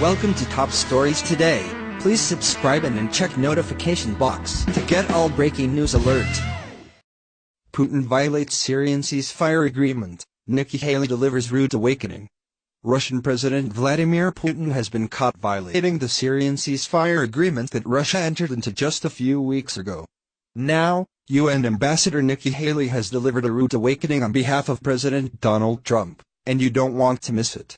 Welcome to Top Stories Today. Please subscribe and check notification box to get all breaking news alerts. Putin violates Syrian ceasefire agreement. Nikki Haley delivers rude awakening. Russian President Vladimir Putin has been caught violating the Syrian ceasefire agreement that Russia entered into just a few weeks ago. Now, UN Ambassador Nikki Haley has delivered a rude awakening on behalf of President Donald Trump, and you don't want to miss it.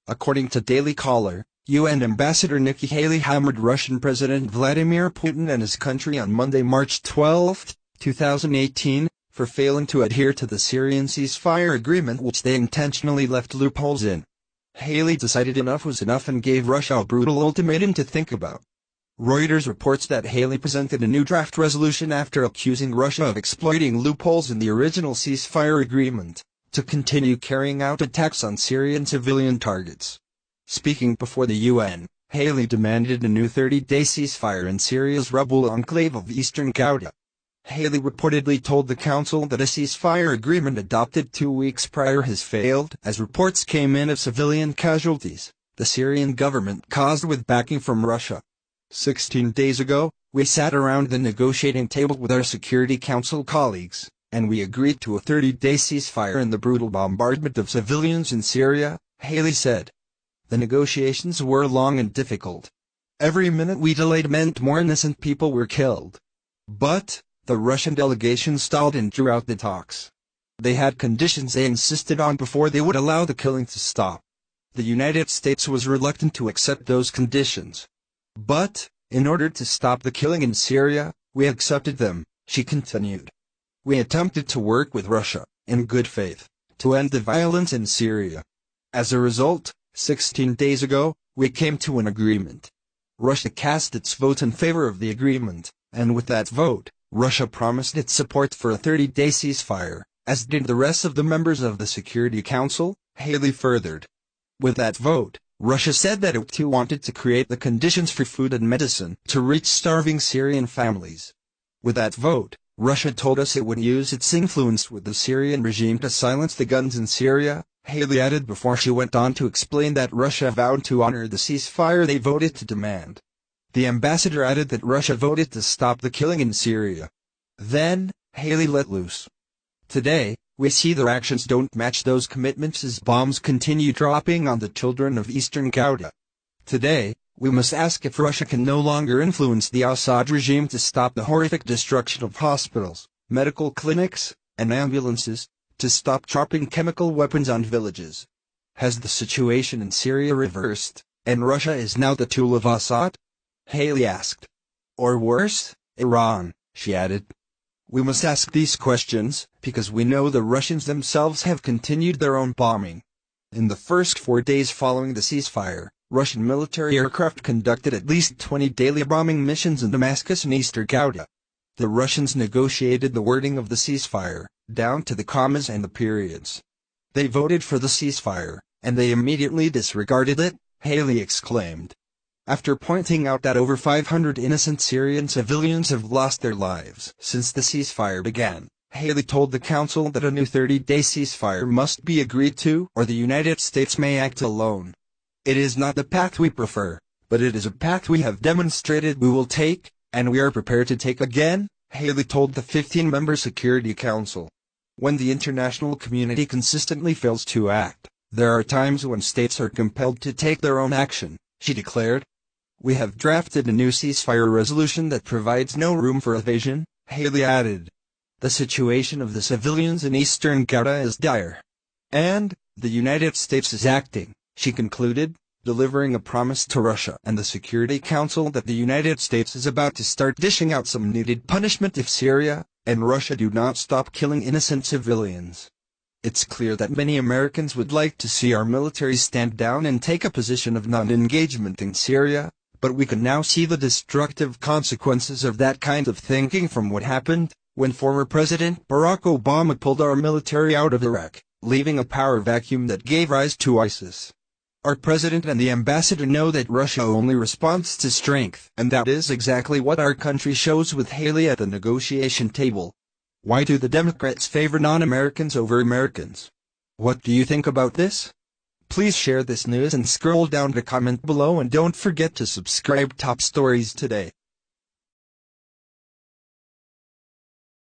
According to Daily Caller, UN Ambassador Nikki Haley hammered Russian President Vladimir Putin and his country on Monday, March 12, 2018, for failing to adhere to the Syrian ceasefire agreement which they intentionally left loopholes in. Haley decided enough was enough and gave Russia a brutal ultimatum to think about. Reuters reports that Haley presented a new draft resolution after accusing Russia of exploiting loopholes in the original ceasefire agreement to continue carrying out attacks on Syrian civilian targets. Speaking before the UN, Haley demanded a new 30-day ceasefire in Syria's rebel enclave of eastern Ghouta. Haley reportedly told the council that a ceasefire agreement adopted 2 weeks prior has failed as reports came in of civilian casualties the Syrian government caused with backing from Russia. 16 days ago, we sat around the negotiating table with our Security Council colleagues, and we agreed to a 30-day ceasefire in the brutal bombardment of civilians in Syria, Haley said. The negotiations were long and difficult. Every minute we delayed meant more innocent people were killed. But the Russian delegation stalled and drew out the talks. They had conditions they insisted on before they would allow the killing to stop. The United States was reluctant to accept those conditions. But, in order to stop the killing in Syria, we accepted them, she continued. We attempted to work with Russia, in good faith, to end the violence in Syria. As a result, 16 days ago, we came to an agreement. Russia cast its vote in favor of the agreement, and with that vote, Russia promised its support for a 30-day ceasefire, as did the rest of the members of the Security Council, Haley furthered. With that vote, Russia said that it too wanted to create the conditions for food and medicine to reach starving Syrian families. With that vote, Russia told us it would use its influence with the Syrian regime to silence the guns in Syria, Haley added before she went on to explain that Russia vowed to honor the ceasefire they voted to demand. The ambassador added that Russia voted to stop the killing in Syria. Then, Haley let loose. Today, we see their actions don't match those commitments as bombs continue dropping on the children of eastern Ghouta. Today, we must ask if Russia can no longer influence the Assad regime to stop the horrific destruction of hospitals, medical clinics, and ambulances, to stop dropping chemical weapons on villages. Has the situation in Syria reversed, and Russia is now the tool of Assad? Haley asked. Or worse, Iran, she added. We must ask these questions, because we know the Russians themselves have continued their own bombing. In the first 4 days following the ceasefire, Russian military aircraft conducted at least 20 daily bombing missions in Damascus and eastern Ghouta. The Russians negotiated the wording of the ceasefire, down to the commas and the periods. They voted for the ceasefire, and they immediately disregarded it, Haley exclaimed. After pointing out that over 500 innocent Syrian civilians have lost their lives since the ceasefire began, Haley told the council that a new 30-day ceasefire must be agreed to or the United States may act alone. It is not the path we prefer, but it is a path we have demonstrated we will take, and we are prepared to take again, Haley told the 15-member Security Council. When the international community consistently fails to act, there are times when states are compelled to take their own action, she declared. We have drafted a new ceasefire resolution that provides no room for evasion, Haley added. The situation of the civilians in eastern Ghouta is dire. And, the United States is acting, she concluded, delivering a promise to Russia and the Security Council that the United States is about to start dishing out some needed punishment if Syria and Russia do not stop killing innocent civilians. It's clear that many Americans would like to see our military stand down and take a position of non-engagement in Syria, but we can now see the destructive consequences of that kind of thinking from what happened when former President Barack Obama pulled our military out of Iraq, leaving a power vacuum that gave rise to ISIS. Our president and the ambassador know that Russia only responds to strength, and that is exactly what our country shows with Haley at the negotiation table. Why do the Democrats favor non-Americans over Americans? What do you think about this? Please share this news and scroll down to comment below, and don't forget to subscribe Top Stories Today.